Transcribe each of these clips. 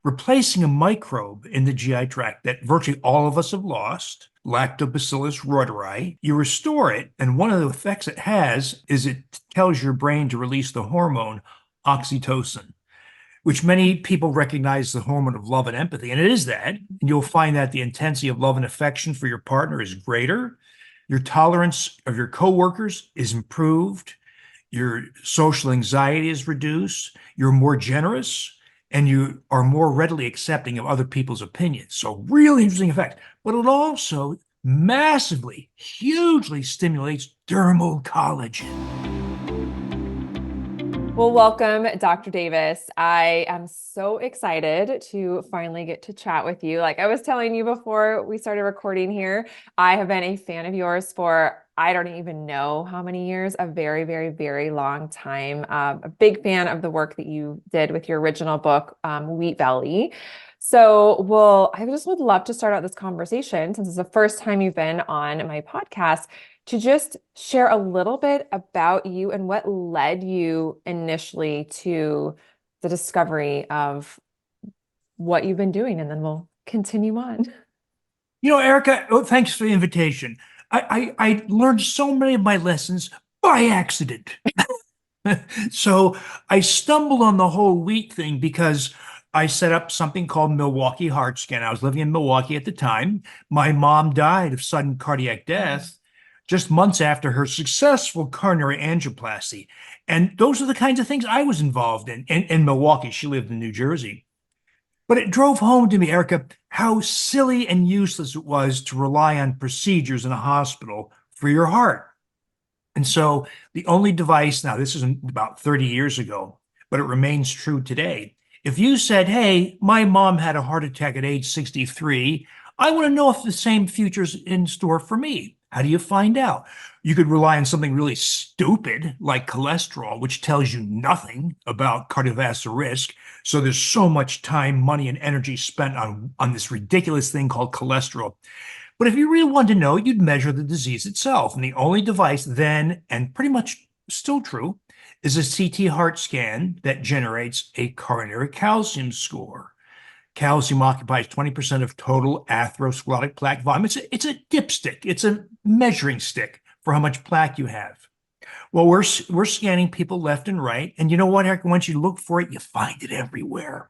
replacing a microbe in the GI tract that virtually all of us have lost, Lactobacillus reuteri. You restore it, and one of the effects it has is it tells your brain to release the hormone oxytocin, which many people recognize as the hormone of love and empathy. And it is that. And you'll find that the intensity of love and affection for your partner is greater. Your tolerance of your coworkers is improved. Your social anxiety is reduced. You're more generous and you are more readily accepting of other people's opinions. So really interesting effect. But it also massively, hugely stimulates dermal collagen. Well, welcome, Dr. Davis. I am so excited to finally get to chat with you. Like I was telling you before we started recording here, I have been a fan of yours for I don't even know how many years, a very, very, very long time. A big fan of the work that you did with your original book, Wheat Belly. So, I just would love to start out this conversation since it's the first time you've been on my podcast to just share a little bit about you and what led you initially to the discovery of what you've been doing, and then we'll continue on. Erica, thanks for the invitation. I learned so many of my lessons by accident. So I stumbled on the whole wheat thing because I set up something called Milwaukee Heart Scan. I was living in Milwaukee at the time. My mom died of sudden cardiac death just months after her successful coronary angioplasty. And those are the kinds of things I was involved in Milwaukee. She lived in New Jersey. But it drove home to me, Erica, how silly and useless it was to rely on procedures in a hospital for your heart. And so the only device, now this is about 30 years ago, but it remains true today. If you said, hey, my mom had a heart attack at age 63, I want to know if the same future's in store for me. How do you find out? You could rely on something really stupid like cholesterol, which tells you nothing about cardiovascular risk. So there's so much time, money, and energy spent on this ridiculous thing called cholesterol. But if you really wanted to know, you'd measure the disease itself. And the only device then, and pretty much still true, is a CT heart scan that generates a coronary calcium score. Calcium occupies 20% of total atherosclerotic plaque volume. It's a dipstick. It's a measuring stick for how much plaque you have. Well, we're scanning people left and right. And you know what, Eric? Once you look for it, you find it everywhere.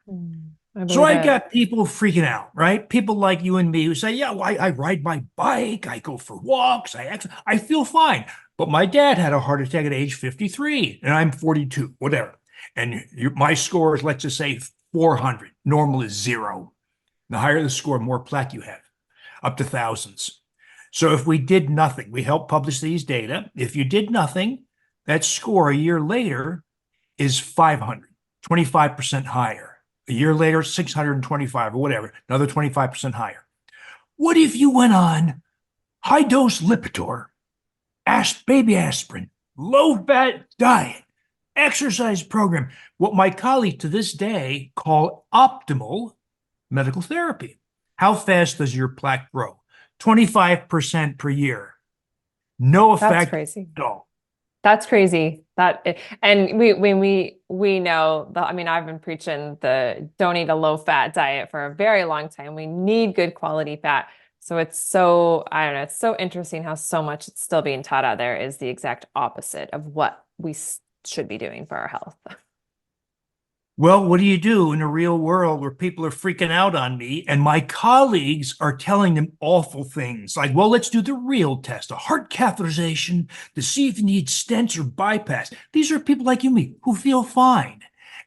So I got people freaking out, right? People like you and me who say, yeah, well, I ride my bike, I go for walks, I feel fine. But my dad had a heart attack at age 53, and I'm 42, whatever. And my score is, let's just say, 400. Normal is 0. The higher the score, the more plaque you have, up to thousands. So if we did nothing, we help publish these data. If you did nothing, that score a year later is 500, 25% higher. A year later, 625 or whatever, another 25% higher. What if you went on high-dose Lipitor, baby aspirin, low-fat diet, exercise program, what my colleagues to this day call optimal medical therapy? How fast does your plaque grow? 25% per year. No effect at all. That's crazy. And we know that, I mean, I've been preaching don't eat a low fat diet for a very long time. We need good quality fat. So it's so, I don't know, it's so interesting how so much it's still being taught out there is the exact opposite of what we should be doing for our health. Well, what do you do in a real world where people are freaking out on me and my colleagues are telling them awful things like, well, let's do the real test, a heart catheterization to see if you need stents or bypass. These are people like you and me who feel fine.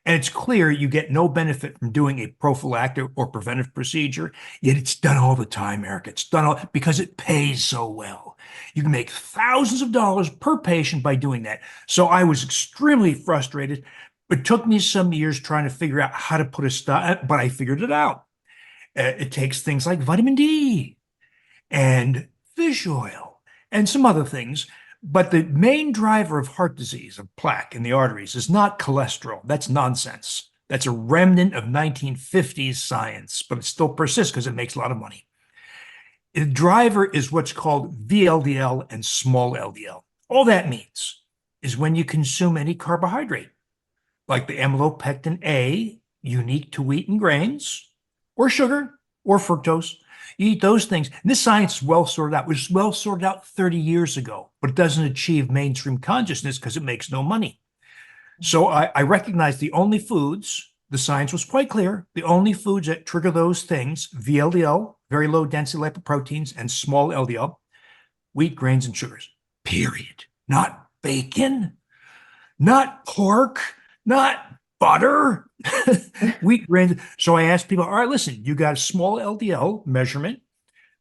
And it's clear you get no benefit from doing a prophylactic or preventive procedure, yet it's done all the time, Eric. It's done all because it pays so well. You can make thousands of dollars per patient by doing that. So I was extremely frustrated. It took me some years trying to figure out how to put a stop, but I figured it out. It takes things like vitamin D and fish oil and some other things. But the main driver of heart disease, of plaque in the arteries, is not cholesterol. That's nonsense. That's a remnant of 1950s science, but it still persists because it makes a lot of money. The driver is what's called VLDL and small LDL. All that means is when you consume any carbohydrate, like the amylopectin A, unique to wheat and grains, or sugar, or fructose. You eat those things. And this science is well sorted out. It was well sorted out 30 years ago, but it doesn't achieve mainstream consciousness because it makes no money. So I recognize the only foods, the science was quite clear, the only foods that trigger those things, VLDL, very low density lipoproteins, and small LDL, wheat, grains, and sugars, period. Not bacon, not pork, not butter, wheat, grains. So I asked people, all right, listen, you got a small LDL measurement.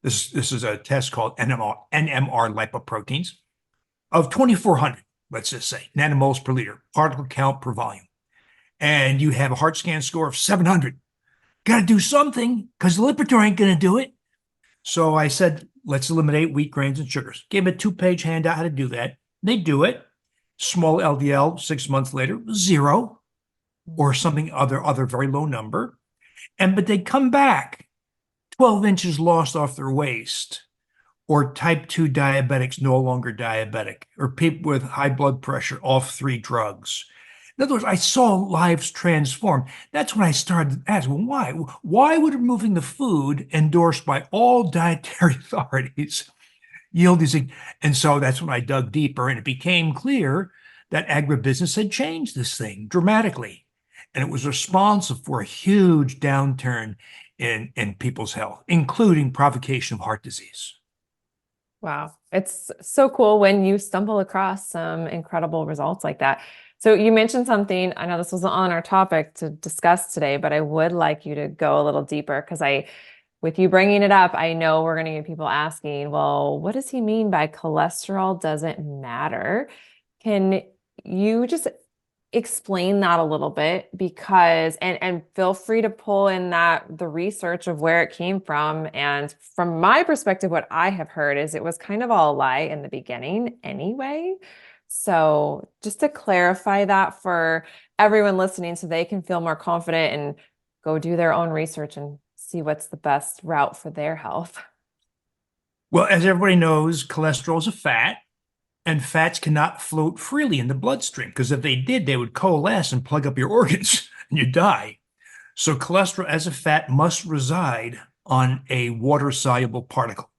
This is a test called NMR lipoproteins of 2,400, let's just say, nanomoles per liter, particle count per volume. And you have a heart scan score of 700. Got to do something because the Lipitor ain't going to do it. So I said, let's eliminate wheat, grains, and sugars. Gave them a 2-page handout how to do that. They do it. Small LDL 6 months later, 0 or something other very low number. But they come back 12 inches lost off their waist, or type 2 diabetics no longer diabetic, or people with high blood pressure off 3 drugs. In other words, I saw lives transform. That's when I started asking, why? Why would removing the food endorsed by all dietary authorities yield these things? And so that's when I dug deeper, and it became clear that agribusiness had changed this thing dramatically. And it was responsible for a huge downturn in people's health, including provocation of heart disease. Wow. It's so cool when you stumble across some incredible results like that. So you mentioned something, I know this wasn't on our topic to discuss today, but I would like you to go a little deeper because with you bringing it up, I know we're going to get people asking, well, what does he mean by cholesterol doesn't matter? Can you just explain that a little bit? Because, and feel free to pull in the research of where it came from. And from my perspective, what I have heard is it was kind of all a lie in the beginning anyway. So just to clarify that for everyone listening so they can feel more confident and go do their own research and see what's the best route for their health. Well, as everybody knows, cholesterol is a fat, and fats cannot float freely in the bloodstream because if they did, they would coalesce and plug up your organs and you die. So cholesterol as a fat must reside on a water-soluble particle,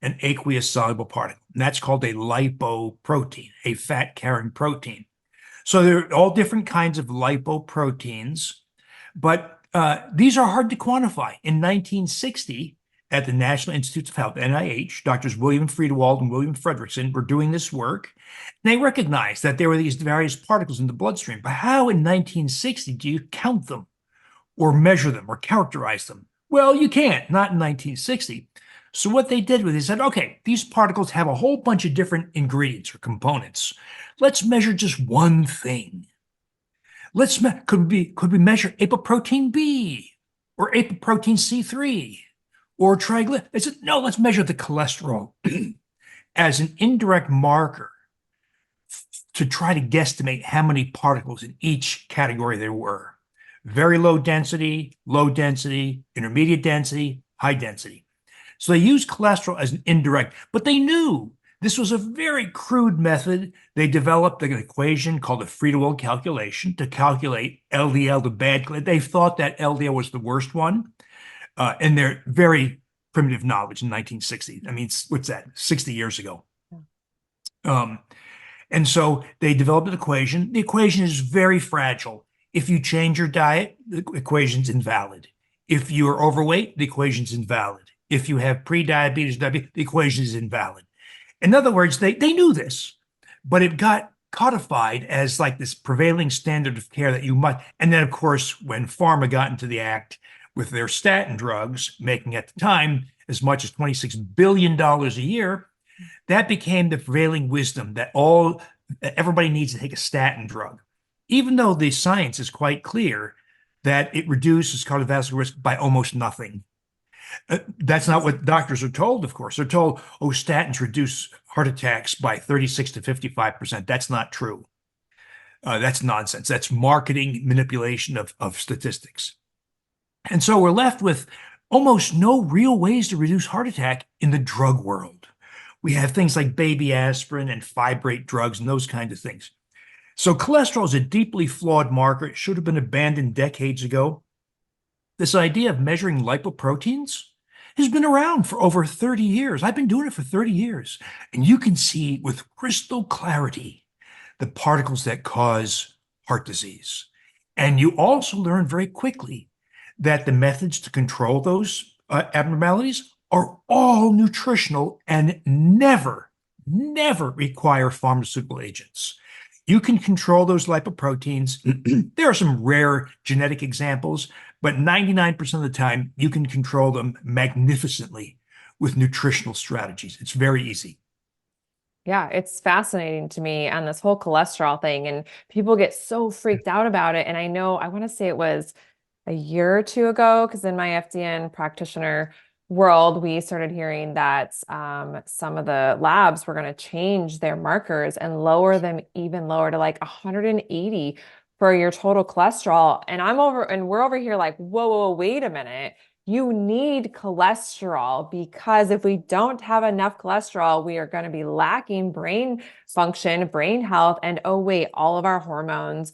an aqueous-soluble particle. And that's called a lipoprotein, a fat-carrying protein. So there are all different kinds of lipoproteins, but these are hard to quantify. In 1960, at the National Institutes of Health, NIH, Doctors William Friedewald and William Frederickson were doing this work. And they recognized that there were these various particles in the bloodstream. But how in 1960 do you count them or measure them or characterize them? Well, you can't, not in 1960. So what they did was they said, okay, these particles have a whole bunch of different ingredients or components. Let's measure just one thing. Could we measure apoprotein B or apoprotein C3 or triglycerides? They said, no, let's measure the cholesterol as an indirect marker to try to guesstimate how many particles in each category there were. Very low density, intermediate density, high density. So they used cholesterol as an indirect, but they knew this was a very crude method. They developed an equation called the Friedewald calculation to calculate LDL, the bad. They thought that LDL was the worst one in their very primitive knowledge in 1960. I mean, what's that, 60 years ago. And so they developed an equation. The equation is very fragile. If you change your diet, the equation's invalid. If you are overweight, the equation's invalid. If you have pre-diabetes, the equation is invalid. In other words, they knew this, but it got codified as like this prevailing standard of care that you must. And then, of course, when pharma got into the act with their statin drugs, making at the time as much as $26 billion a year, that became the prevailing wisdom that everybody needs to take a statin drug, even though the science is quite clear that it reduces cardiovascular risk by almost nothing. That's not what doctors are told, of course. They're told, oh, statins reduce heart attacks by 36 to 55%. That's not true. That's nonsense. That's marketing manipulation of statistics. And so we're left with almost no real ways to reduce heart attack in the drug world. We have things like baby aspirin and fibrate drugs and those kinds of things. So cholesterol is a deeply flawed marker. It should have been abandoned decades ago. This idea of measuring lipoproteins has been around for over 30 years. I've been doing it for 30 years. And you can see with crystal clarity the particles that cause heart disease. And you also learn very quickly that the methods to control those abnormalities are all nutritional and never, never require pharmaceutical agents. You can control those lipoproteins. There are some rare genetic examples, but 99% of the time, you can control them magnificently with nutritional strategies. It's very easy. Yeah, it's fascinating to me on this whole cholesterol thing, and people get so freaked out about it. And I know, I want to say it was a year or two ago, because in my FDN practitioner world, we started hearing that some of the labs were going to change their markers and lower them even lower to like 180 for your total cholesterol. And we're over here like, whoa, whoa, wait a minute. You need cholesterol, because if we don't have enough cholesterol, we are going to be lacking brain function, brain health, and oh, wait, all of our hormones.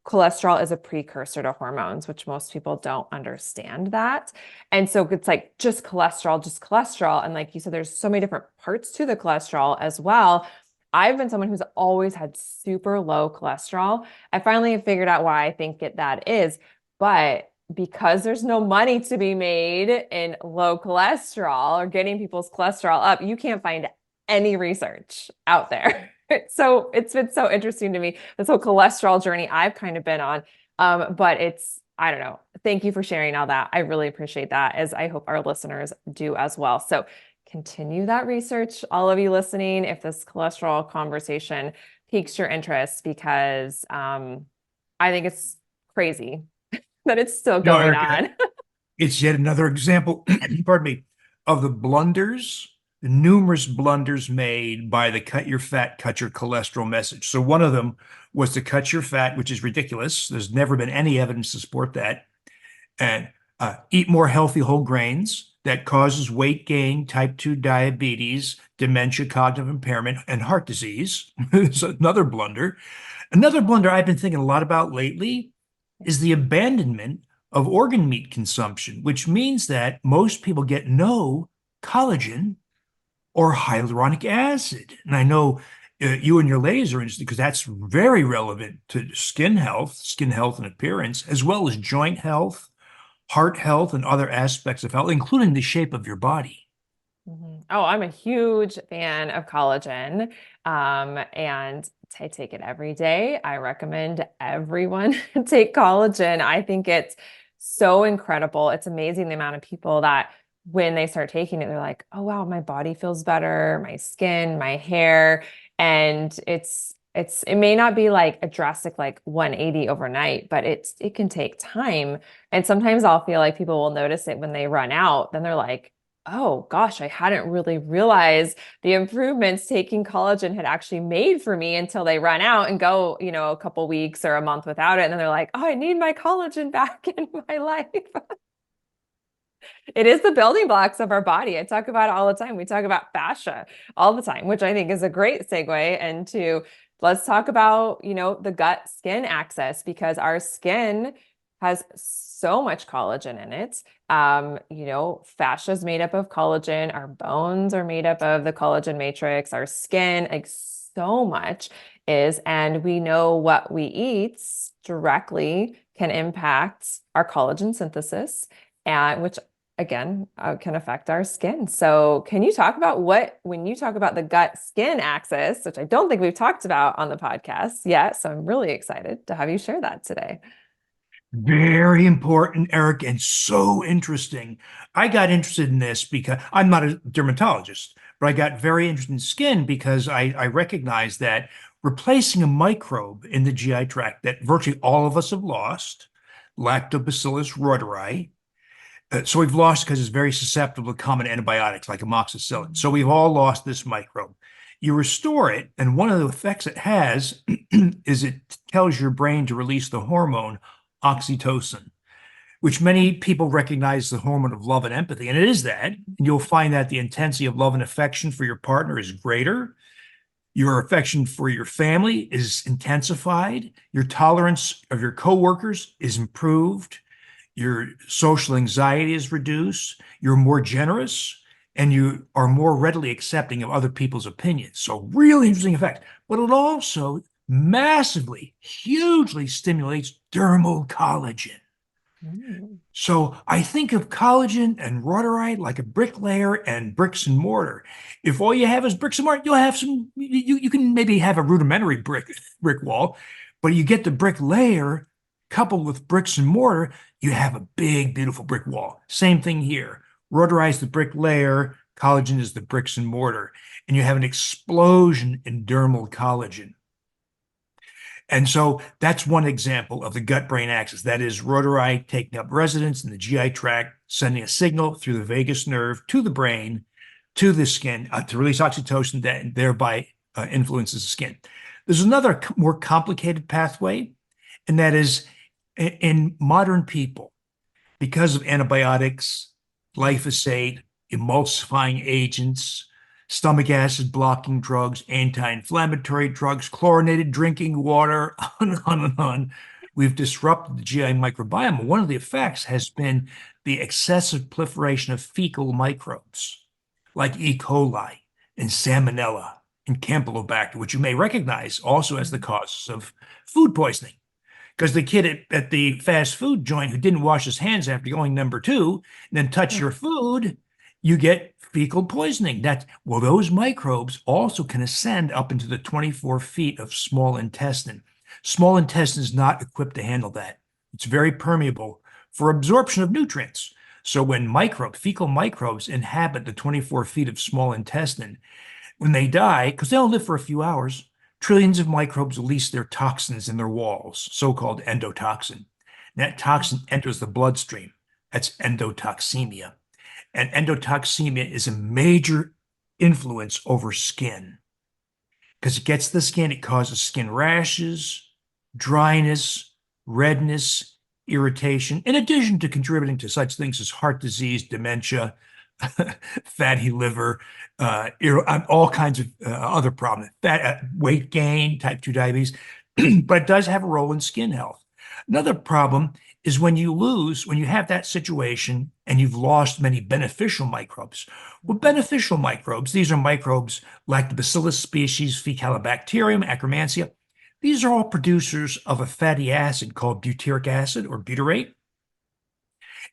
Cholesterol is a precursor to hormones, which most people don't understand that. And so it's like just cholesterol, just cholesterol. And like you said, there's so many different parts to the cholesterol as well. I've been someone who's always had super low cholesterol. I finally have figured out why I think that is, but because there's no money to be made in low cholesterol or getting people's cholesterol up, you can't find any research out there. So it's been so interesting to me, this whole cholesterol journey I've kind of been on. But I don't know. Thank you for sharing all that. I really appreciate that, as I hope our listeners do as well. So continue that research, all of you listening, if this cholesterol conversation piques your interest, because I think it's crazy that it's still No, going Erica, on. it's yet another example, pardon me, of the numerous blunders made by the cut your fat, cut your cholesterol message. So one of them was to cut your fat, which is ridiculous. There's never been any evidence to support that. And eat more healthy whole grains. That causes weight gain, type 2 diabetes, dementia, cognitive impairment, and heart disease. It's another blunder. Another blunder I've been thinking a lot about lately is the abandonment of organ meat consumption, which means that most people get no collagen or hyaluronic acid. And I know you and your ladies are interested because that's very relevant to skin health and appearance, as well as joint health, heart health, and other aspects of health, including the shape of your body. Oh, I'm a huge fan of collagen. And I take it every day. I recommend everyone take collagen. I think it's so incredible. It's amazing the amount of people that when they start taking it, they're like, oh, wow, my body feels better, my skin, my hair. And it may not be like a drastic, like 180 overnight, but it can take time. And sometimes I'll feel like people will notice it when they run out. Then they're like, oh gosh, I hadn't really realized the improvements taking collagen had actually made for me until they run out and go, a couple weeks or a month without it. And then they're like, oh, I need my collagen back in my life. It is the building blocks of our body. I talk about it all the time. We talk about fascia all the time, which I think is a great segue into let's talk about, the gut skin axis, because our skin has so much collagen in it. Fascia is made up of collagen. Our bones are made up of the collagen matrix. Our skin, like so much is, and we know what we eat directly can impact our collagen synthesis, and which again can affect our skin. So can you talk about when you talk about the gut skin axis, which I don't think we've talked about on the podcast yet. So I'm really excited to have you share that today. Very important, Eric, and so interesting. I got interested in this because I'm not a dermatologist, but I got very interested in skin because I recognize that replacing a microbe in the GI tract that virtually all of us have lost, Lactobacillus reuteri. So we've lost because it's very susceptible to common antibiotics like amoxicillin. So we've all lost this microbe. You restore it, and one of the effects it has is it tells your brain to release the hormone oxytocin, which many people recognize as the hormone of love and empathy. And it is that. And you'll find that the intensity of love and affection for your partner is greater. Your affection for your family is intensified. Your tolerance of your coworkers is improved. Your social anxiety is reduced. You're more generous and you are more readily accepting of other people's opinions. So really interesting effect. But it also massively, hugely stimulates dermal collagen. Mm. So I think of collagen and rhodorite like a bricklayer and bricks and mortar. If all you have is bricks and mortar, you'll have some, you can maybe have a rudimentary brick wall, but you get the brick layer coupled with bricks and mortar, you have a big, beautiful brick wall. Same thing here. Rhodorite is the brick layer, collagen is the bricks and mortar, and you have an explosion in dermal collagen. And so that's one example of the gut-brain axis. That is rhodorite taking up residence in the GI tract, sending a signal through the vagus nerve to the brain, to the skin, to release oxytocin that thereby influences the skin. There's another more complicated pathway, and that is in modern people, because of antibiotics, glyphosate, emulsifying agents, stomach acid blocking drugs, anti-inflammatory drugs, chlorinated drinking water, on and on and on. We've disrupted the GI microbiome. One of the effects has been the excessive proliferation of fecal microbes like E. coli and Salmonella and Campylobacter, which you may recognize also as the causes of food poisoning. Because the kid at the fast food joint who didn't wash his hands after going number two, and then touch your food, you get fecal poisoning. Well, those microbes also can ascend up into the 24 feet of small intestine. Small intestine is not equipped to handle that. It's very permeable for absorption of nutrients. So when fecal microbes inhabit the 24 feet of small intestine, when they die, because they only live for a few hours, trillions of microbes release their toxins in their walls, so-called endotoxin. That toxin enters the bloodstream. That's endotoxemia. And endotoxemia is a major influence over skin. Because it gets the skin, it causes skin rashes, dryness, redness, irritation, in addition to contributing to such things as heart disease, dementia, fatty liver, all kinds of other problems, weight gain, type 2 diabetes, but it does have a role in skin health. Another problem is when you have that situation and you've lost many beneficial microbes. Well, beneficial microbes, these are microbes like the Bacillus species, Faecalibacterium, Akkermansia. These are all producers of a fatty acid called butyric acid or butyrate.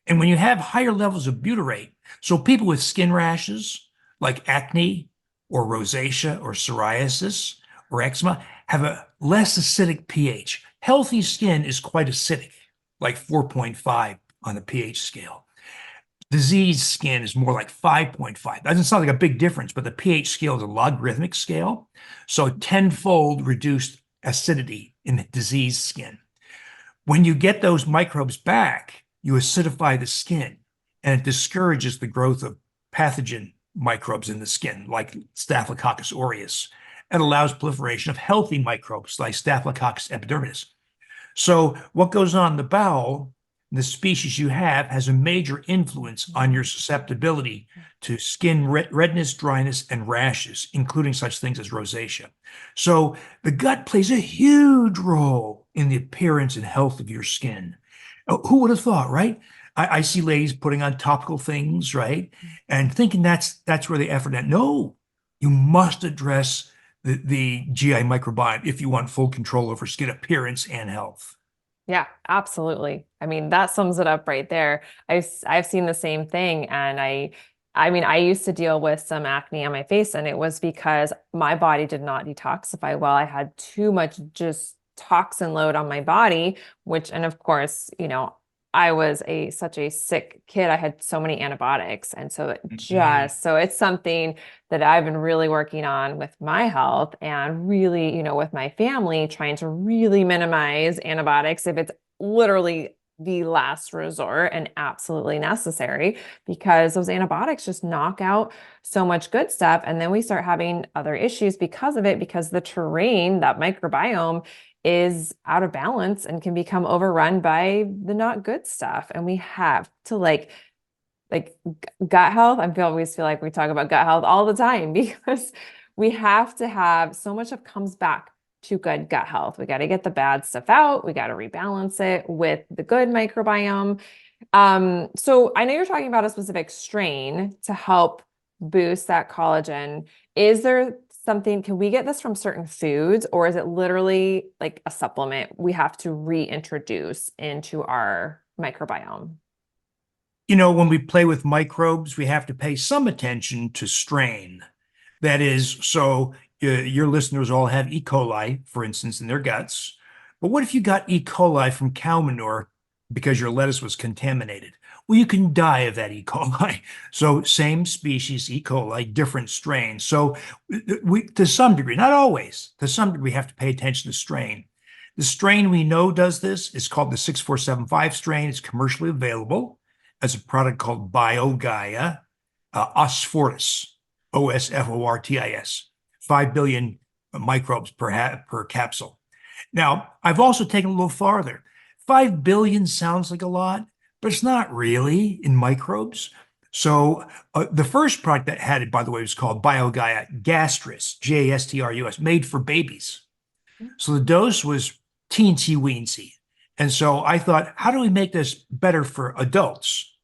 And when you have higher levels of butyrate, so people with skin rashes like acne or rosacea or psoriasis or eczema have a less acidic pH. Healthy skin is quite acidic, like 4.5 on the pH scale. Diseased skin is more like 5.5. That doesn't sound like a big difference, but the pH scale is a logarithmic scale. So tenfold reduced acidity in diseased skin. When you get those microbes back, you acidify the skin, and it discourages the growth of pathogen microbes in the skin, like Staphylococcus aureus, and allows proliferation of healthy microbes like Staphylococcus epidermidis. So what goes on in the bowel, the species you have, has a major influence on your susceptibility to skin redness, dryness, and rashes, including such things as rosacea. So the gut plays a huge role in the appearance and health of your skin. Who would have thought, right? I see ladies putting on topical things, right? And thinking that's where the effort at. No, you must address the GI microbiome if you want full control over skin appearance and health. Yeah, absolutely. I mean, that sums it up right there. I've seen the same thing, and I mean, I used to deal with some acne on my face, and it was because my body did not detoxify well. I had too much just toxin load on my body, and of course, I was such a sick kid. I had so many antibiotics. And so it's something that I've been really working on with my health and really, with my family, trying to really minimize antibiotics if it's literally the last resort and absolutely necessary, because those antibiotics just knock out so much good stuff. And then we start having other issues because of it, because the terrain, that microbiome, is out of balance and can become overrun by the not good stuff. And we have to like gut health. I always feel like we talk about gut health all the time because we have to have so much of comes back to good gut health. We got to get the bad stuff out. We got to rebalance it with the good microbiome. So I know you're talking about a specific strain to help boost that collagen. Is there something, can we get this from certain foods, or is it literally like a supplement we have to reintroduce into our microbiome? When we play with microbes, we have to pay some attention to strain. That is, so your listeners all have E. coli, for instance, in their guts. But what if you got E. coli from cow manure because your lettuce was contaminated? Well, you can die of that E. coli. So same species, E. coli, different strains. So to some degree, not always, to some degree, we have to pay attention to strain. The strain we know does this is called the 6475 strain. It's commercially available as a product called BioGaia, Osfortis, Osfortis, 5 billion microbes per capsule. Now, I've also taken a little farther. 5 billion sounds like a lot, but it's not really in microbes. So the first product that had it, by the way, was called BioGaia Gastrus, Gastrus, made for babies. So the dose was teensy weensy. And so I thought, how do we make this better for adults?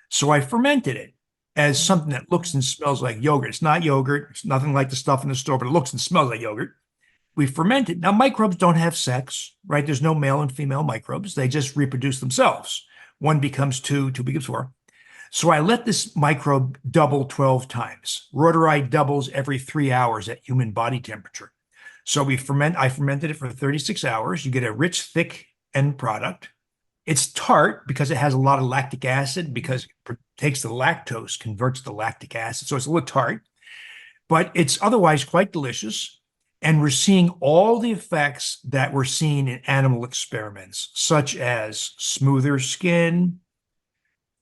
So I fermented it as something that looks and smells like yogurt. It's not yogurt. It's nothing like the stuff in the store, but it looks and smells like yogurt. We ferment it. Now, microbes don't have sex, right? There's no male and female microbes. They just reproduce themselves. One becomes two, two becomes four. So I let this microbe double 12 times. Reuteri doubles every 3 hours at human body temperature. So I fermented it for 36 hours. You get a rich, thick end product. It's tart because it has a lot of lactic acid, because it takes the lactose, converts the lactic acid. So it's a little tart, but it's otherwise quite delicious. And we're seeing all the effects that we're seeing in animal experiments, such as smoother skin,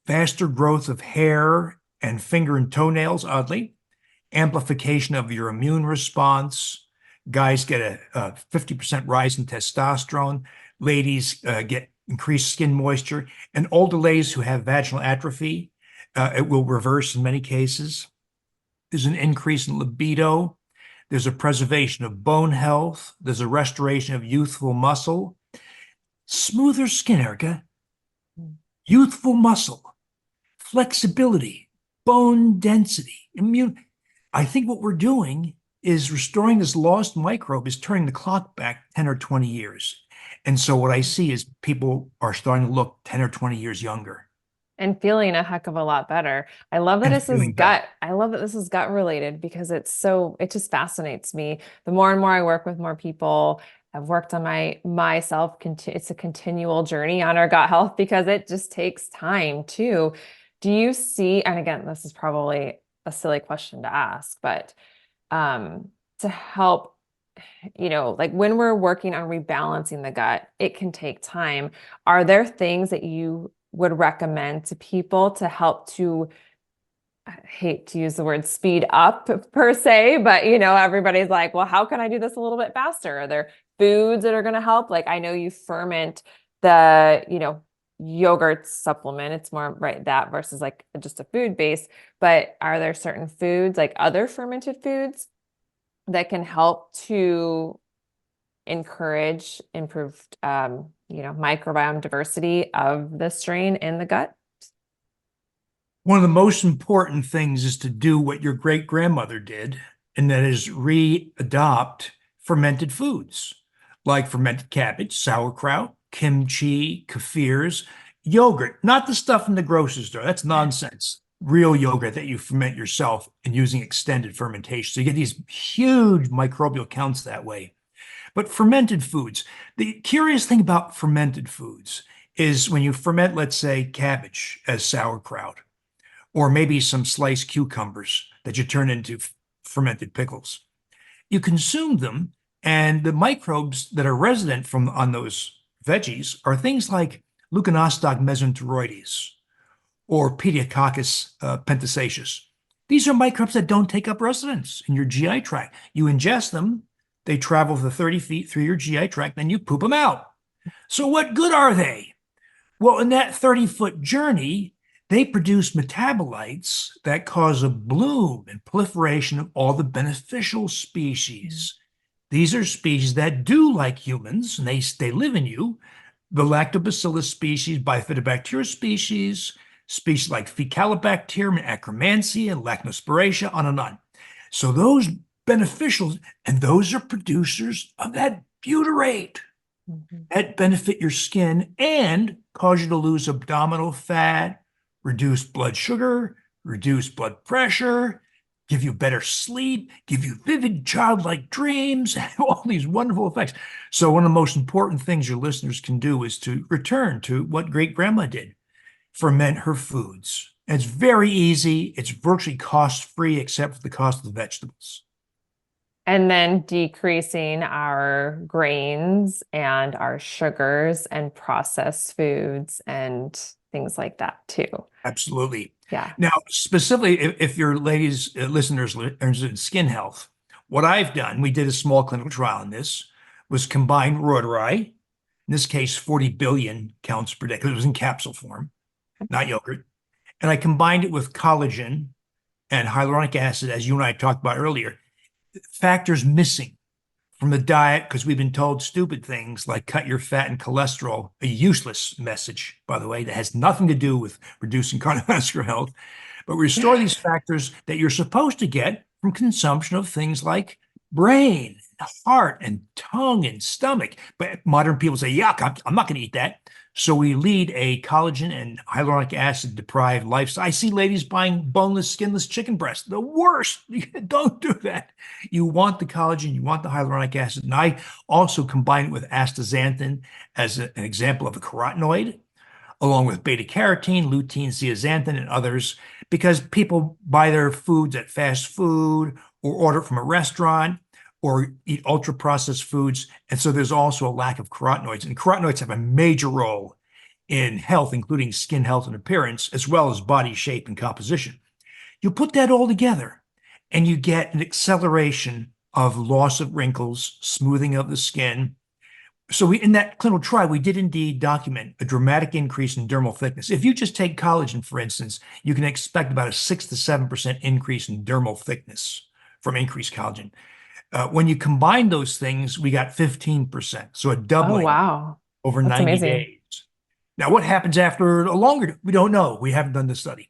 faster growth of hair and finger and toenails, oddly, amplification of your immune response. Guys get a 50% rise in testosterone. Ladies get increased skin moisture. And older ladies who have vaginal atrophy, it will reverse in many cases. There's an increase in libido. There's a preservation of bone health. There's a restoration of youthful muscle. Smoother skin, Erica. Youthful muscle. Flexibility. Bone density. Immune. I think what we're doing is restoring this lost microbe, is turning the clock back 10 or 20 years. And so what I see is people are starting to look 10 or 20 years younger. And feeling a heck of a lot better. I love that And this is feeling gut. better. I love that this is gut related because it just fascinates me. The more and more I work with more people, I've worked on myself. It's a continual journey on our gut health because it just takes time too. Do you see, and again, this is probably a silly question to ask, but to help, like when we're working on rebalancing the gut, it can take time. Are there things that you would recommend to people to help to, I hate to use the word speed up per se, but everybody's like, well, how can I do this a little bit faster? Are there foods that are going to help? Like I know you ferment the, yogurt supplement. It's more right that versus like just a food base, but are there certain foods like other fermented foods that can help to encourage improved, microbiome diversity of the strain in the gut? One of the most important things is to do what your great-grandmother did, and that is re-adopt fermented foods like fermented cabbage, sauerkraut, kimchi, kefirs, yogurt, not the stuff in the grocery store. That's nonsense. Real yogurt that you ferment yourself and using extended fermentation. So you get these huge microbial counts that way. But fermented foods, the curious thing about fermented foods is when you ferment, let's say, cabbage as sauerkraut, or maybe some sliced cucumbers that you turn into fermented pickles. You consume them, and the microbes that are resident on those veggies are things like Leuconostoc mesenteroides or Pediococcus pentasaceus. These are microbes that don't take up residence in your GI tract. You ingest them, they travel for 30 feet through your GI tract, then you poop them out. So what good are they? Well, in that 30-foot journey, they produce metabolites that cause a bloom and proliferation of all the beneficial species. These are species that do like humans, and they live in you. The lactobacillus species, bifidobacteria species like Fecalibacterium and Akkermansia and Lactospiraceae, on and on. So those beneficials, and those are producers of that butyrate that benefit your skin and cause you to lose abdominal fat, reduce blood sugar, reduce blood pressure, give you better sleep, give you vivid childlike dreams, all these wonderful effects. So one of the most important things your listeners can do is to return to what great grandma did: ferment her foods. And it's very easy. It's virtually cost-free except for the cost of the vegetables. And then decreasing our grains and our sugars and processed foods and things like that too. Absolutely. Yeah. Now, specifically, if your ladies, listeners are interested in skin health, what I've done, we did a small clinical trial on this, was combine reuteri, in this case, 40 billion counts per day, because it was in capsule form, not yogurt. And I combined it with collagen and hyaluronic acid, as you and I talked about earlier, factors missing from the diet, because we've been told stupid things like cut your fat and cholesterol, a useless message, by the way, that has nothing to do with reducing cardiovascular health, but restore these factors that you're supposed to get from consumption of things like brain, heart, and tongue and stomach. But modern people say, yuck, I'm not going to eat that. So we lead a collagen and hyaluronic acid deprived lifestyle. I see ladies buying boneless, skinless chicken breasts. The worst. Don't do that. You want the collagen, you want the hyaluronic acid. And I also combine it with astaxanthin as an example of a carotenoid, along with beta carotene, lutein, zeaxanthin, and others, because people buy their foods at fast food or order from a restaurant or eat ultra-processed foods. And so there's also a lack of carotenoids. And carotenoids have a major role in health, including skin health and appearance, as well as body shape and composition. You put that all together, and you get an acceleration of loss of wrinkles, smoothing of the skin. So in that clinical trial, we did indeed document a dramatic increase in dermal thickness. If you just take collagen, for instance, you can expect about a 6 to 7% increase in dermal thickness from increased collagen. When you combine those things, we got 15%. So a doubling over That's 90 amazing. days. Now, what happens after a longer? We don't know. We haven't done the study.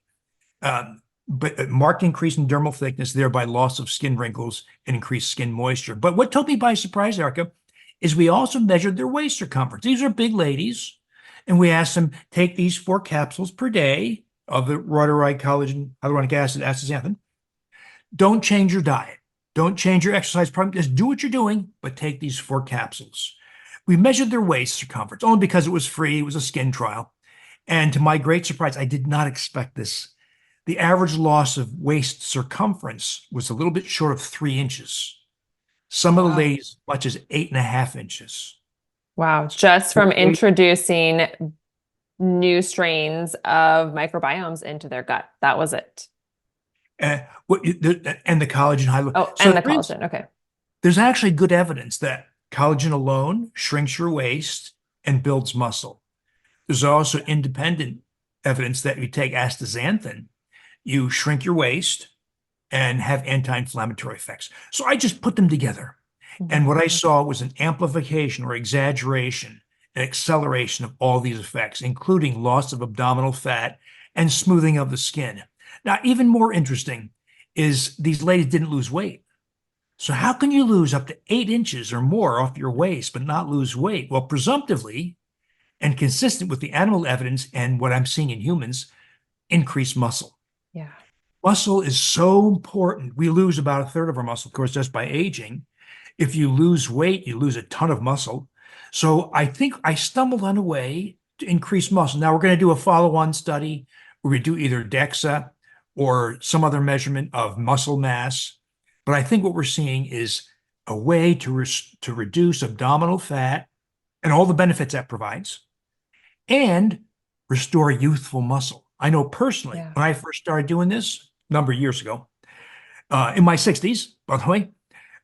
But a marked increase in dermal thickness, thereby loss of skin wrinkles and increased skin moisture. But what took me by surprise, Erica, is we also measured their waist circumference. These are big ladies, and we asked them, take these 4 capsules per day of the reuteri, collagen, hyaluronic acid, astaxanthin. Don't change your diet. Don't change your exercise program. Just do what you're doing, but take these 4 capsules. We measured their waist circumference only because it was free. It was a skin trial. And to my great surprise, I did not expect this. The average loss of waist circumference was a little bit short of 3 inches. Some of the ladies as much as 8.5 inches. Wow. Just from introducing new strains of microbiomes into their gut. That was it. And the collagen hyaluronic. Oh, and the collagen. Okay. There's actually good evidence that collagen alone shrinks your waist and builds muscle. There's also independent evidence that you take astaxanthin, you shrink your waist and have anti-inflammatory effects. So I just put them together. And what I saw was an amplification or exaggeration, an acceleration of all these effects, including loss of abdominal fat and smoothing of the skin. Now, even more interesting is these ladies didn't lose weight. So how can you lose up to 8 inches or more off your waist but not lose weight? Well, presumptively, and consistent with the animal evidence and what I'm seeing in humans, increase muscle. Yeah. Muscle is so important. We lose about 1/3 of our muscle, of course, just by aging. If you lose weight, you lose a ton of muscle. So I think I stumbled on a way to increase muscle. Now we're going to do a follow-on study where we do either DEXA or some other measurement of muscle mass. But I think what we're seeing is a way to reduce abdominal fat and all the benefits that provides, and restore youthful muscle. I know personally, when I first started doing this a number of years ago, in my 60s, by the way,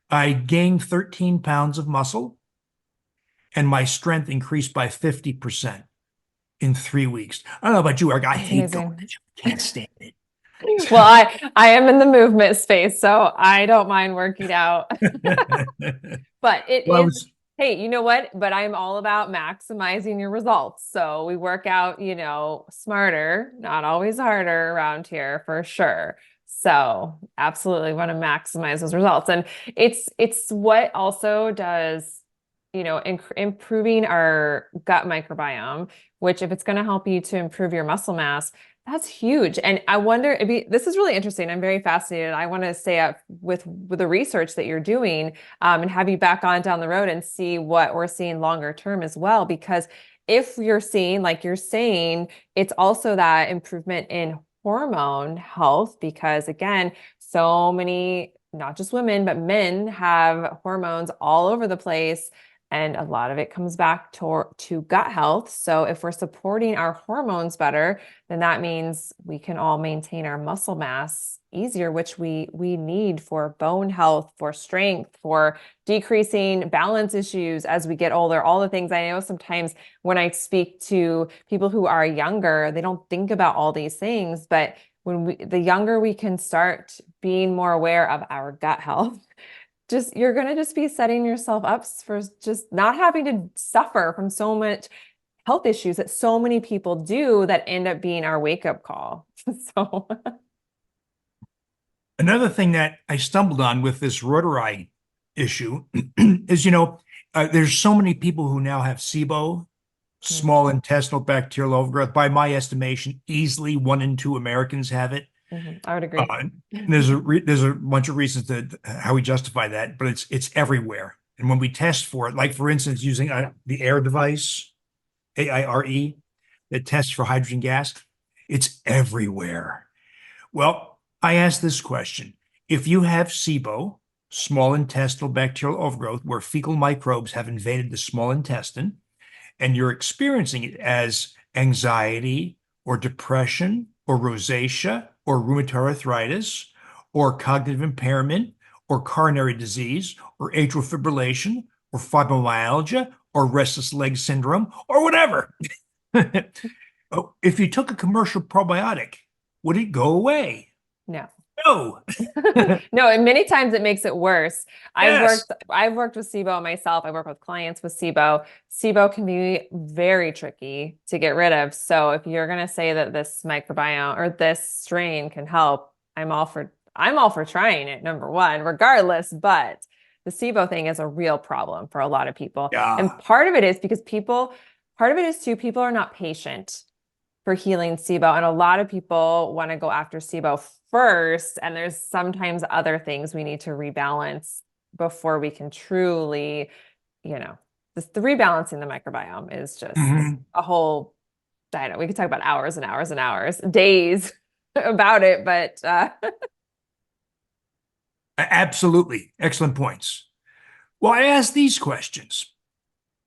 I gained 13 pounds of muscle and my strength increased by 50%. in 3 weeks. I don't know about you, Eric. I That's hate going to amazing. the gym. Can't stand it. Well, I am in the movement space, so I don't mind working out. But it Well, I is, was, hey, you know what? But I'm all about maximizing your results. So we work out, smarter, not always harder around here for sure. So absolutely want to maximize those results. And it's what also does, improving our gut microbiome, which if it's going to help you to improve your muscle mass, that's huge. And I wonder if this is really interesting. I'm very fascinated. I want to stay up with the research that you're doing, and have you back on down the road and see what we're seeing longer term as well. Because if you're seeing, like you're saying, it's also that improvement in hormone health, because again, so many, not just women, but men have hormones all over the place. And a lot of it comes back to gut health. So if we're supporting our hormones better, then that means we can all maintain our muscle mass easier, which we need for bone health, for strength, for decreasing balance issues as we get older. All the things I know sometimes when I speak to people who are younger, they don't think about all these things, but the younger we can start being more aware of our gut health, you're going to just be setting yourself up for just not having to suffer from so much health issues that so many people do that end up being our wake-up call. So another thing that I stumbled on with this rotary issue is, there's so many people who now have SIBO, small intestinal bacterial overgrowth. By my estimation, easily 1 in 2 Americans have it. I would agree. There's a bunch of reasons that how we justify that, but it's everywhere. And when we test for it, like for instance, using the AIR device, AIRE, that tests for hydrogen gas, it's everywhere. Well, I ask this question. If you have SIBO, small intestinal bacterial overgrowth, where fecal microbes have invaded the small intestine, and you're experiencing it as anxiety or depression or rosacea or rheumatoid arthritis or cognitive impairment or coronary disease or atrial fibrillation or fibromyalgia or restless leg syndrome or whatever. If you took a commercial probiotic, would it go away? No. No. No, and many times it makes it worse. Yes. I've worked with SIBO myself. I work with clients with SIBO. SIBO can be very tricky to get rid of. So if you're going to say that this microbiome or this strain can help, I'm all for trying it, number one, regardless. But the SIBO thing is a real problem for a lot of people. And Yeah. part of it is because part of it is too, people are not patient for healing SIBO. And a lot of people want to go after SIBO first. And there's sometimes other things we need to rebalance before we can truly, the rebalancing the microbiome is just Mhm. a whole, I don't know, we could talk about hours and hours and hours, days about it, but Absolutely. Excellent points. Well, I ask these questions.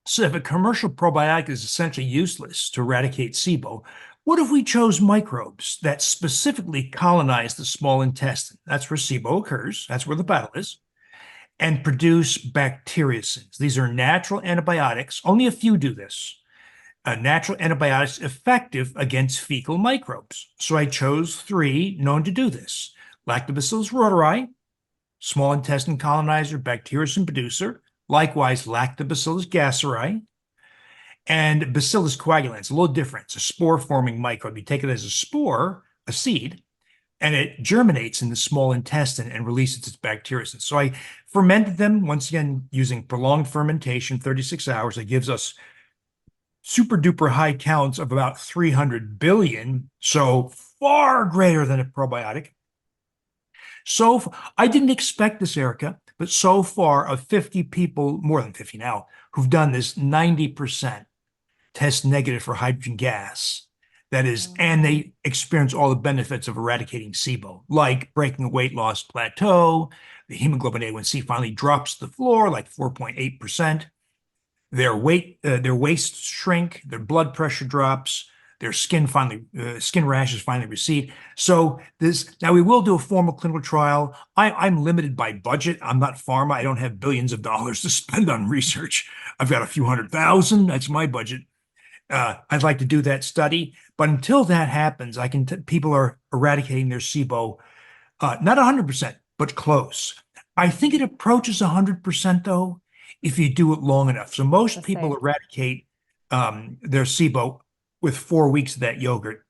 So if a commercial probiotic is essentially useless to eradicate SIBO, what if we chose microbes that specifically colonize the small intestine? That's where SIBO occurs. That's where the battle is. And produce bacteriocins. These are natural antibiotics. Only a few do this. Natural antibiotics effective against fecal microbes. So I chose 3 known to do this. Lactobacillus rotari, small intestine colonizer, bacteriocin producer. Likewise, Lactobacillus gasseri and Bacillus coagulans. A little different. It's a spore-forming microbe. You take it as a spore, a seed, and it germinates in the small intestine and releases its bacteriocin. So I fermented them, once again, using prolonged fermentation, 36 hours. It gives us super duper high counts of about 300 billion, so far greater than a probiotic. So I didn't expect this, Erica, but so far of 50 people, more than 50 now, who've done this, 90% test negative for hydrogen gas. That is, and they experience all the benefits of eradicating SIBO, like breaking a weight loss plateau, the hemoglobin A1C finally drops to the floor, like 4.8%. Their waist shrink, their blood pressure drops, their skin rashes finally recede. So now we will do a formal clinical trial. I'm limited by budget. I'm not pharma. I don't have billions of dollars to spend on research. I've got a few $100,000. That's my budget. I'd like to do that study, but until that happens, people are eradicating their SIBO, not 100%, but close. I think it approaches 100% though, if you do it long enough. So most Let's people say. eradicate their SIBO with 4 weeks of that yogurt.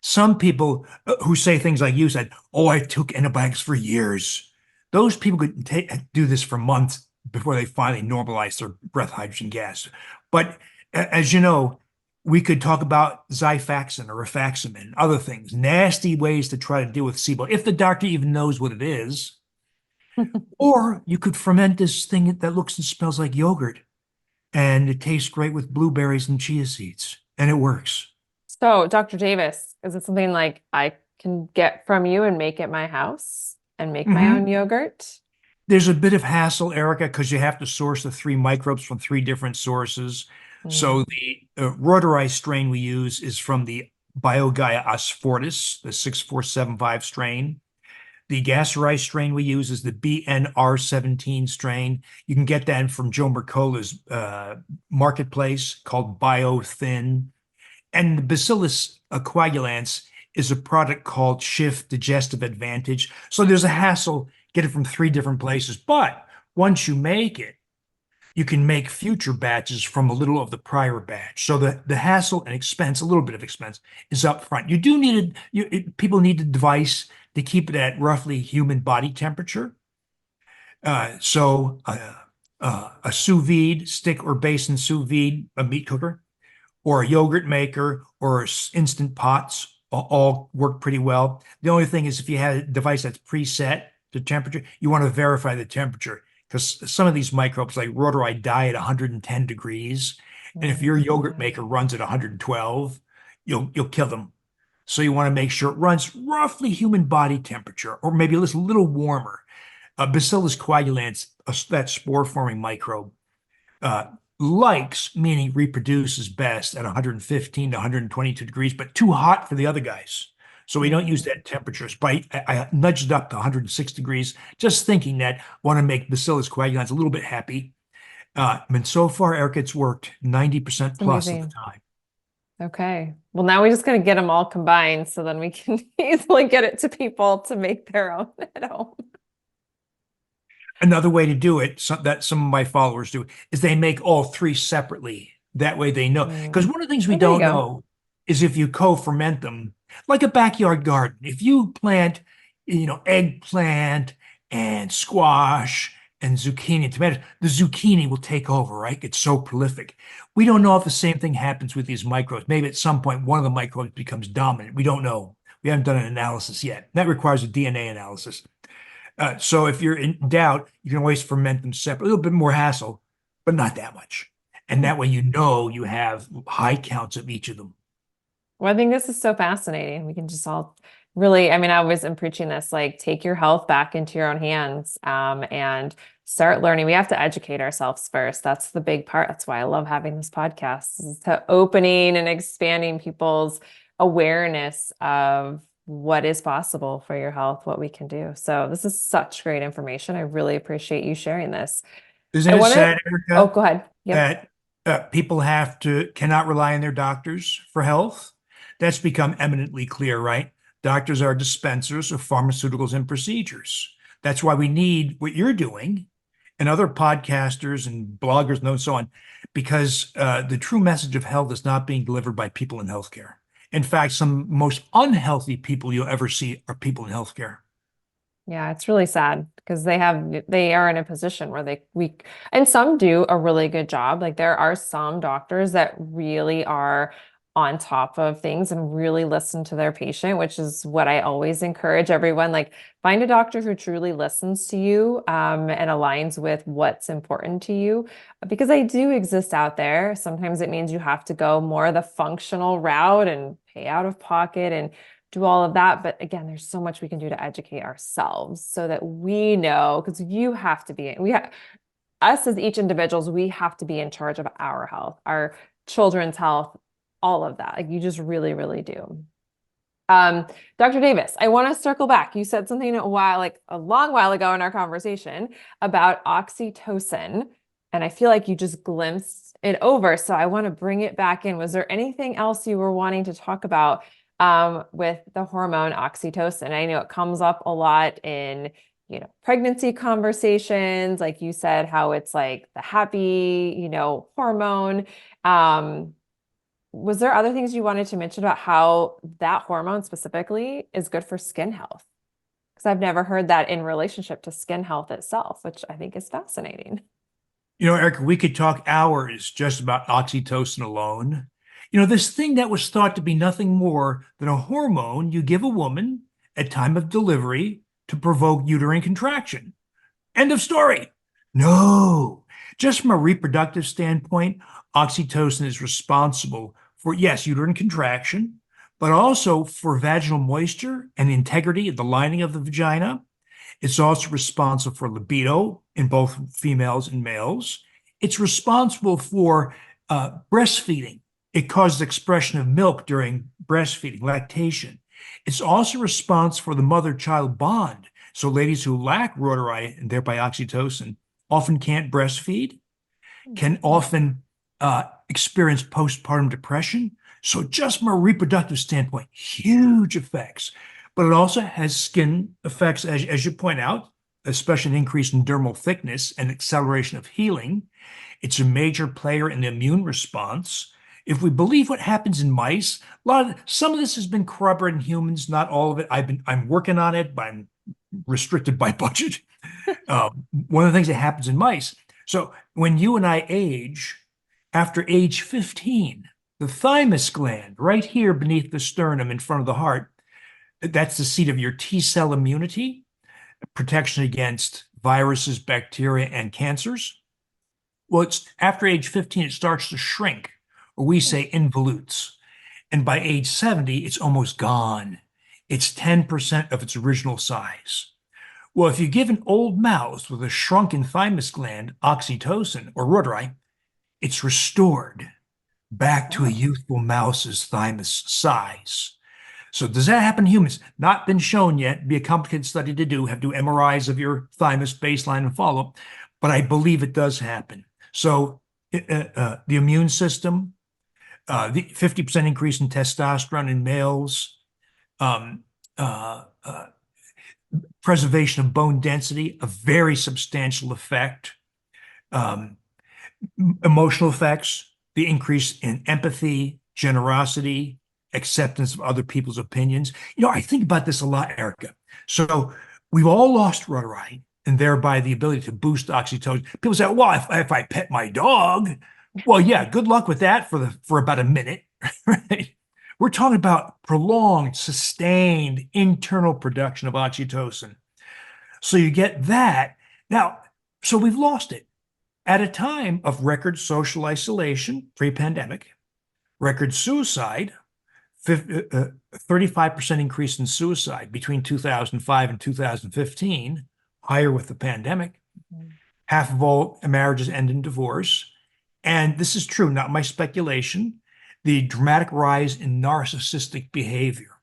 Some people who say things like you said, "Oh, I took antibiotics for years." Those people could do this for months before they finally normalize their breath hydrogen gas. But as you know, we could talk about Xifaxan or rifaximin, other things, nasty ways to try to deal with SIBO, if the doctor even knows what it is. Or you could ferment this thing that looks and smells like yogurt, and it tastes great with blueberries and chia seeds, and it works. So, Dr. Davis, is it something like I can get from you and make at my house and make my own Mhm. yogurt? There's a bit of hassle, Erica, because you have to source the three microbes from three different sources. So Mm. the rhodorized strain we use is from the Biogaia asphartis, the 6475 strain. The gasteurized strain we use is the BNR17 strain. You can get that from Joe Mercola's marketplace called BioThin. And the Bacillus coagulans is a product called Shift Digestive Advantage. So there's a hassle, get it from three different places. But once you make it, you can make future batches from a little of the prior batch. So the hassle and expense, a little bit of expense, is up front. You do need people need a device to keep it at roughly human body temperature. A sous vide, stick or basin sous vide, a meat cooker, or a yogurt maker or instant pots all work pretty well. The only thing is if you had a device that's preset to temperature, you want to verify the temperature because some of these microbes like Rotari die at 110 degrees. And if your yogurt maker Mm. runs at 112, you'll kill them. So you want to make sure it runs roughly human body temperature or maybe a little warmer. Bacillus coagulans, that spore-forming microbe, uh, likes, meaning reproduces best at 115 to 122 degrees, but too hot for the other guys. So we don't use Mm. that temperature. But I nudged it up to 106 degrees, just thinking that want to make Bacillus coagulans a little bit happy. And so far, Eric, it's worked 90% It's plus of the amazing. time. Okay. Well, now we just got to get them all combined so then we can easily get it to people to make their own at home. Another way to do it, that some of my followers do, is they make all three separately. That way they know. Because Mm. one of the things we Oh, there you don't go. know is if you co-ferment them, like a backyard garden. If you plant, eggplant and squash and zucchini and tomatoes, the zucchini will take over, right? It's so prolific. We don't know if the same thing happens with these microbes. Maybe at some point one of the microbes becomes dominant. We don't know. We haven't done an analysis yet. That requires a DNA analysis. So if you're in doubt, you can always ferment them separate. A little bit more hassle, but not that much. And that way you know you have high counts of each of them. Well, I think this is so fascinating. We can just all really, I mean, I always am preaching this, like take your health back into your own hands, and start learning. We have to educate ourselves first. That's the big part. That's why I love having this podcast, is to opening and expanding people's awareness of what is possible for your health, what we can do. So this is such great information. I really appreciate you sharing this. Isn't I it want to, sad, oh, Erica, go ahead. Yep. that people cannot rely on their doctors for health? That's become eminently clear, right? Doctors are dispensers of pharmaceuticals and procedures. That's why we need what you're doing and other podcasters and bloggers and so on, because the true message of health is not being delivered by people in healthcare. In fact, some most unhealthy people you'll ever see are people in healthcare. Yeah, it's really sad because they are in a position where and some do a really good job. Like there are some doctors that really are on top of things and really listen to their patient, which is what I always encourage everyone. Like find a doctor who truly listens to you, and aligns with what's important to you, because they do exist out there. Sometimes it means you have to go more the functional route and pay out of pocket and do all of that. But again, there's so much we can do to educate ourselves so that we know, because you have to be, us as each individuals, we have to be in charge of our health, our children's health, all of that. Like you just really, really do. Dr. Davis, I want to circle back. You said something like a long while ago in our conversation about oxytocin. and I feel like you just glimpsed it over. So I want to bring it back in. Was there anything else you were wanting to talk about with the hormone oxytocin? I know it comes up a lot in, pregnancy conversations, like you said, how it's like the happy, hormone. Was there other things you wanted to mention about how that hormone specifically is good for skin health? Because I've never heard that in relationship to skin health itself, which I think is fascinating. Erica, we could talk hours just about oxytocin alone. This thing that was thought to be nothing more than a hormone you give a woman at time of delivery to provoke uterine contraction. End of story. No, just from a reproductive standpoint, oxytocin is responsible for, yes, uterine contraction, but also for vaginal moisture and integrity of the lining of the vagina. It's also responsible for libido in both females and males. It's responsible for breastfeeding. It causes expression of milk during breastfeeding, lactation. It's also responsible for the mother-child bond. So ladies who lack reuteri and thereby oxytocin often can't breastfeed, can often experience postpartum depression. So just from a reproductive standpoint, huge effects. But it also has skin effects, as you point out, especially an increase in dermal thickness and acceleration of healing. It's a major player in the immune response. If we believe what happens in mice, some of this has been corroborated in humans, not all of it. I'm working on it, but I'm restricted by budget. One of the things that happens in mice. So when you and I age, after age 15, the thymus gland right here beneath the sternum in front of the heart, that's the seat of your T cell immunity, protection against viruses, bacteria, and cancers. Well, it's after age 15, it starts to shrink, or we say involutes. And by age 70, it's almost gone. It's 10% of its original size. Well, if you give an old mouse with a shrunken thymus gland oxytocin or reuteri, it's restored back to a youthful mouse's thymus size. So does that happen in humans? Not been shown yet. Be a complicated study to do. Have to do MRIs of your thymus baseline and follow. But I believe it does happen. So the immune system, the 50% increase in testosterone in males, um, uh, uh, preservation of bone density, a very substantial effect. Um, Emotional effects, the increase in empathy, generosity, acceptance of other people's opinions. I think about this a lot, Erica. So we've all lost reuteri and thereby the ability to boost oxytocin. People say, well, if I pet my dog, well, yeah, good luck with that for about a minute, right? We're talking about prolonged, sustained internal production of oxytocin. So you get that. Now, so we've lost it. At a time of record social isolation, pre-pandemic, record suicide, 35% increase in suicide between 2005 and 2015, higher with the pandemic. Half of all marriages end in divorce. And this is true, not my speculation, the dramatic rise in narcissistic behavior.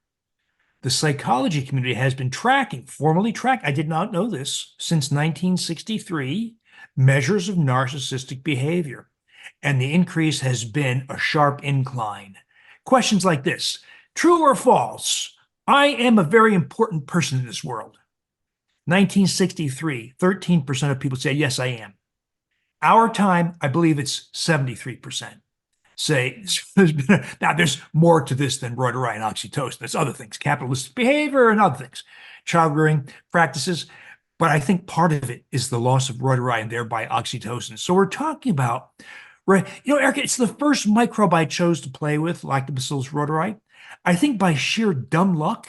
The psychology community has been formally tracking, I did not know this, since 1963, measures of narcissistic behavior. And the increase has been a sharp incline. Questions like this: true or false? I am a very important person in this world. 1963, 13% of people say, yes, I am. Our time, I believe it's 73%. Say, now there's more to this than reuteri and oxytocin. There's other things, capitalistic behavior and other things, child rearing practices. But I think part of it is the loss of reuteri and thereby oxytocin. So we're talking about, right? Erica, it's the first microbe I chose to play with, Lactobacillus reuteri. I think by sheer dumb luck,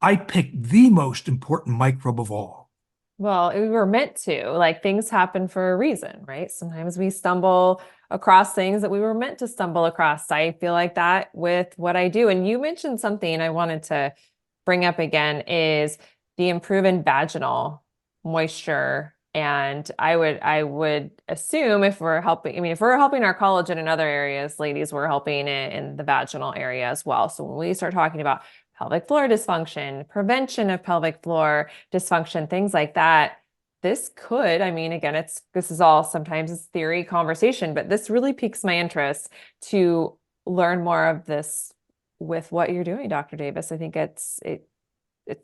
I picked the most important microbe of all. Well, we were meant to, like, things happen for a reason, right? Sometimes we stumble across things that we were meant to stumble across. I feel like that with what I do. And you mentioned something I wanted to bring up again is the improvement in vaginal moisture. And I would assume if we're helping, if we're helping our collagen in other areas, ladies, we're helping it in the vaginal area as well. So when we start talking about pelvic floor dysfunction, prevention of pelvic floor dysfunction, things like that, this could, I mean, again, this is all sometimes it's theory conversation, but this really piques my interest to learn more of this with what you're doing, Dr. Davis. I think it's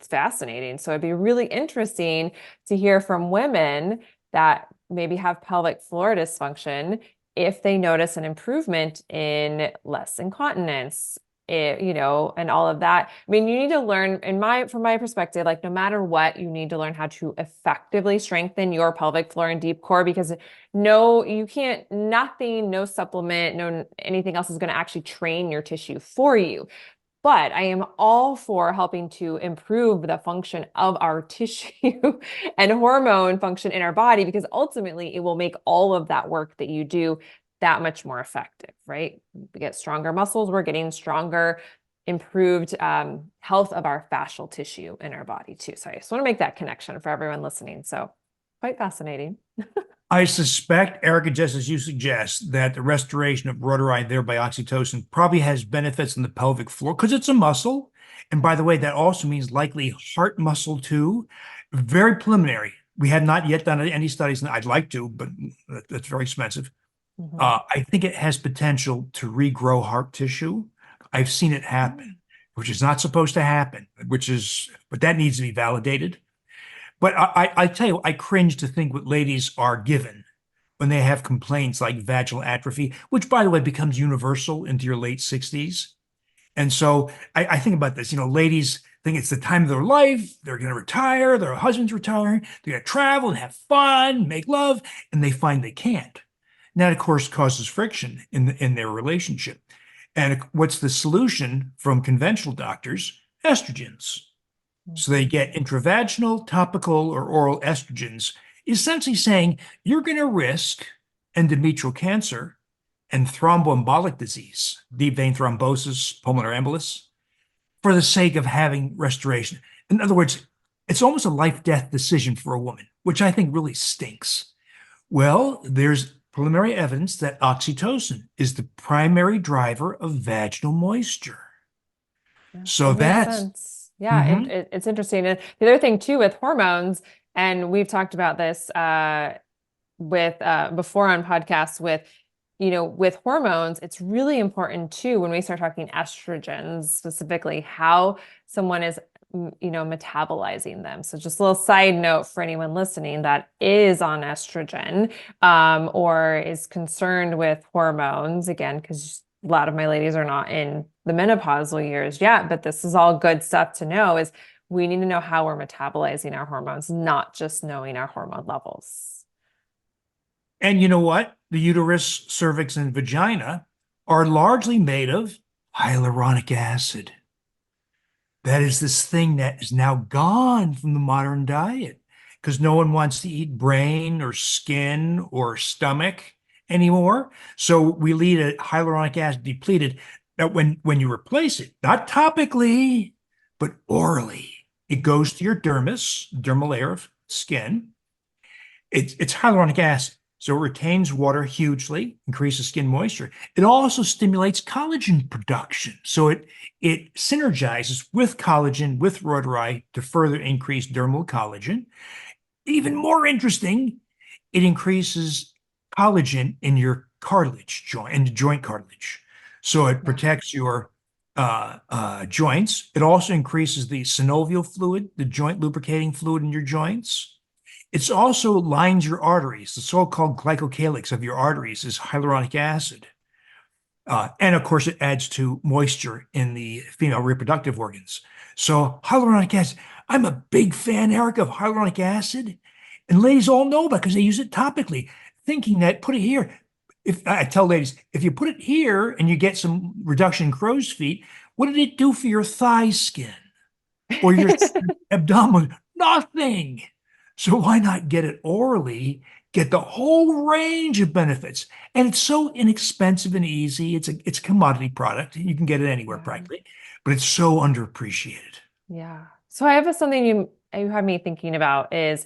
fascinating. So it'd be really interesting to hear from women that maybe have pelvic floor dysfunction if they notice an improvement in less incontinence, and all of that. I mean, you need to learn, from my perspective, like no matter what, you need to learn how to effectively strengthen your pelvic floor and deep core, because you can't, nothing, no supplement, no anything else is going to actually train your tissue for you. But I am all for helping to improve the function of our tissue and hormone function in our body, because ultimately it will make all of that work that you do that much more effective, right? We get stronger muscles, we're getting stronger, improved health of our fascial tissue in our body too. So I just want to make that connection for everyone listening. So quite fascinating. I suspect, Erica, just as you suggest, that the restoration of rotary, thereby oxytocin, probably has benefits in the pelvic floor because it's a muscle. And by the way, that also means likely heart muscle too. Very preliminary. We have not yet done any studies, and I'd like to, but that's very expensive. I think it has potential to regrow heart tissue. I've seen it happen, which is not supposed to happen, but that needs to be validated. But I tell you, I cringe to think what ladies are given when they have complaints like vaginal atrophy, which, by the way, becomes universal into your late 60s. And so I think about this, ladies think it's the time of their life. They're going to retire. Their husband's retiring. They're going to travel and have fun, make love, and they find they can't. And that, of course, causes friction in their relationship. And what's the solution from conventional doctors? Estrogens. So they get intravaginal, topical, or oral estrogens, essentially saying you're going to risk endometrial cancer and thromboembolic disease, deep vein thrombosis, pulmonary embolus, for the sake of having restoration. In other words, it's almost a life-death decision for a woman, which I think really stinks. Well, there's preliminary evidence that oxytocin is the primary driver of vaginal moisture. Yeah, So it makes that's sense. Yeah, it's interesting. And the other thing too with hormones, and we've talked about this with before on podcasts with hormones, it's really important too when we start talking estrogens specifically, how someone is metabolizing them. So just a little side note for anyone listening that is on estrogen or is concerned with hormones, again, because a lot of my ladies are not in the menopausal years yet, but this is all good stuff to know, is we need to know how we're metabolizing our hormones, not just knowing our hormone levels. And you know what? The uterus, cervix, and vagina are largely made of hyaluronic acid. That is this thing that is now gone from the modern diet because no one wants to eat brain or skin or stomach anymore. So we lead a hyaluronic acid depleted. That when you replace it, not topically, but orally, it goes to your dermis, dermal layer of skin. It's hyaluronic acid. So it retains water hugely, increases skin moisture. It also stimulates collagen production. So it synergizes with collagen, with rotary to further increase dermal collagen. Even more interesting, it increases collagen in your cartilage joint, in the joint cartilage. So it protects your joints. It also increases the synovial fluid, the joint lubricating fluid in your joints. It also lines your arteries. The so-called glycocalyx of your arteries is hyaluronic acid. And of course, it adds to moisture in the female reproductive organs. So hyaluronic acid, I'm a big fan, Eric, of hyaluronic acid. And ladies all know about it because they use it topically, thinking that put it here. If I tell ladies, if you put it here and you get some reduction in crow's feet, what did it do for your thigh skin or your abdominal? Nothing. So why not get it orally, get the whole range of benefits? And it's so inexpensive and easy. It's a commodity product. You can get it anywhere practically, but it's so underappreciated. Yeah. So I have something you have me thinking about is,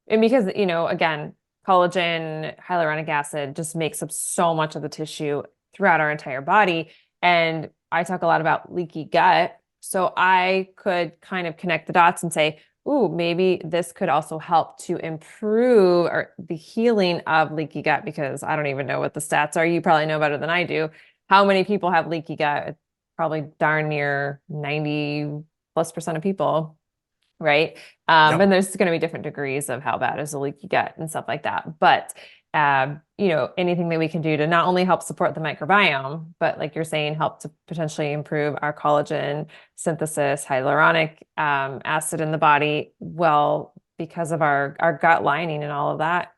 and because, again, collagen, hyaluronic acid just makes up so much of the tissue throughout our entire body. And I talk a lot about leaky gut. So I could kind of connect the dots and say, ooh, maybe this could also help to improve or the healing of leaky gut, because I don't even know what the stats are. You probably know better than I do. How many people have leaky gut? It's probably darn near 90+% of people, right? Yep. And there's going to be different degrees of how bad is a leaky gut and stuff like that. But anything that we can do to not only help support the microbiome, but like you're saying, help to potentially improve our collagen synthesis, hyaluronic acid in the body. Well, because of our gut lining and all of that,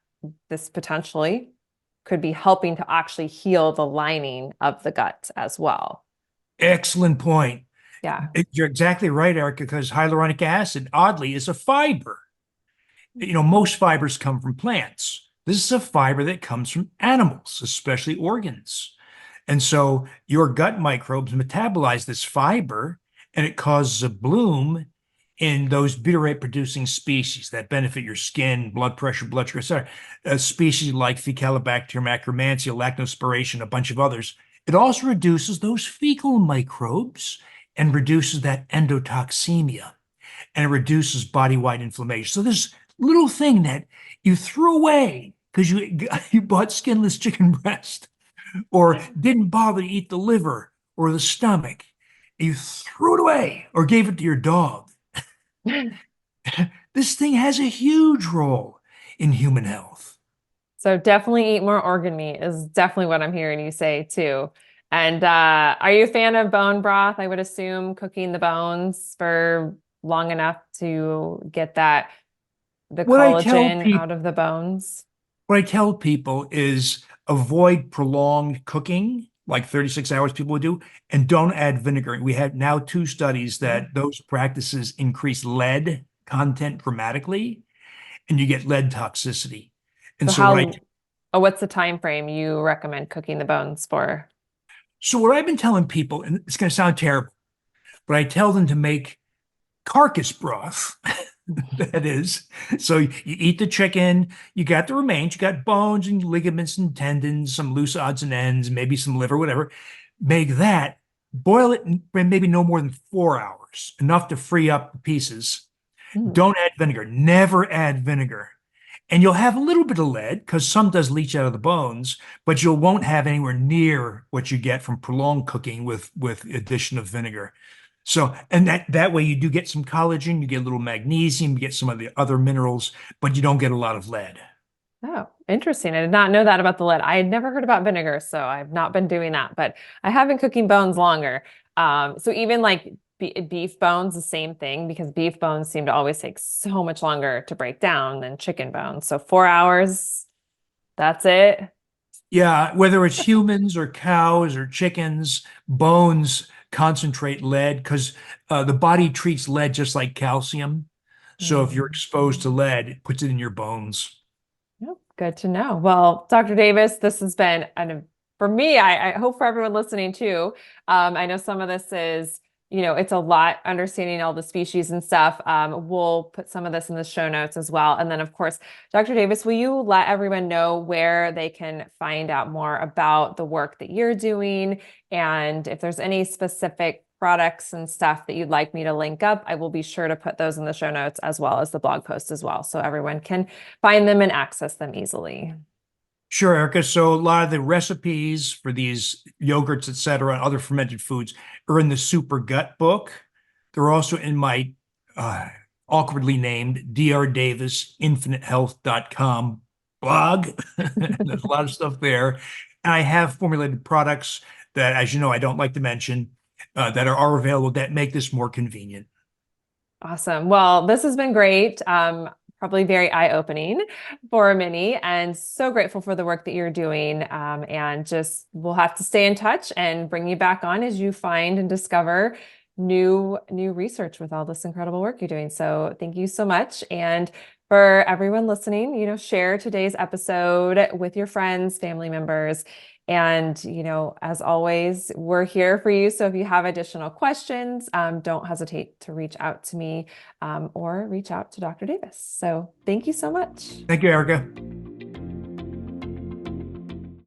this potentially could be helping to actually heal the lining of the gut as well. Excellent point. Yeah. You're exactly right, Erica, because hyaluronic acid, oddly, is a fiber. Most fibers come from plants. This is a fiber that comes from animals, especially organs. And so your gut microbes metabolize this fiber and it causes a bloom in those butyrate producing species that benefit your skin, blood pressure, blood sugar, etc. Species like Faecalibacter, Akkermansia, lactospiration, a bunch of others. It also reduces those fecal microbes and reduces that endotoxemia, and it reduces body-wide inflammation. So this little thing that you threw away because you bought skinless chicken breast or didn't bother to eat the liver or the stomach, you threw it away or gave it to your dog. This thing has a huge role in human health. So definitely eat more organ meat is definitely what I'm hearing you say too. And are you a fan of bone broth? I would assume cooking the bones for long enough to get the What I tell collagen people, out of the bones. what I tell people is avoid prolonged cooking, like 36 hours people would do, and don't add vinegar. We have now two studies Mhm. that those practices increase lead content dramatically, and you get lead toxicity. And So so what I what's the time frame you recommend cooking the bones for? so what I've been telling people, and it's going to sound terrible, but I tell them to make carcass broth. That is. So you eat the chicken, you got the remains, you got bones and ligaments and tendons, some loose odds and ends, maybe some liver, whatever. Make that, boil it in maybe no more than 4 hours, enough to free up the pieces. Mm. Don't add vinegar. Never add vinegar. And you'll have a little bit of lead because some does leach out of the bones, but you won't have anywhere near what you get from prolonged cooking with addition of vinegar. So, and that way you do get some collagen, you get a little magnesium, you get some of the other minerals, but you don't get a lot of lead. Oh, interesting. I did not know that about the lead. I had never heard about vinegar, so I've not been doing that, but I have been cooking bones longer. So even like beef bones, the same thing, because beef bones seem to always take so much longer to break down than chicken bones. So 4 hours, that's it. Yeah, whether it's humans or cows or chickens, bones concentrate lead because the body treats lead just like calcium. So if you're Mm. exposed to lead, it puts it in your bones. Yep, good to know. Well, Dr. Davis, this has been for me, I hope for everyone listening too. I know some of this is, it's a lot understanding all the species and stuff. We'll put some of this in the show notes as well. And then, of course, Dr. Davis, will you let everyone know where they can find out more about the work that you're doing? And if there's any specific products and stuff that you'd like me to link up, I will be sure to put those in the show notes as well as the blog post as well, so everyone can find them and access them easily. Sure, Erica. So a lot of the recipes for these yogurts, et cetera, and other fermented foods are in the Super Gut book. They're also in my uh, awkwardly named drdavisinfinitehealth.com blog. There's a lot of stuff there. And I have formulated products that, as you know, I don't like to mention, that are available that make this more convenient. Awesome. Well, this has been great. Probably very eye-opening for many, and so grateful for the work that you're doing. And just we'll have to stay in touch and bring you back on as you find and discover new research with all this incredible work you're doing. So thank you so much. And for everyone listening, share today's episode with your friends, family members. And, as always, we're here for you. So if you have additional questions, don't hesitate to reach out to me or reach out to Dr. Davis. So thank you so much. Thank you, Erica.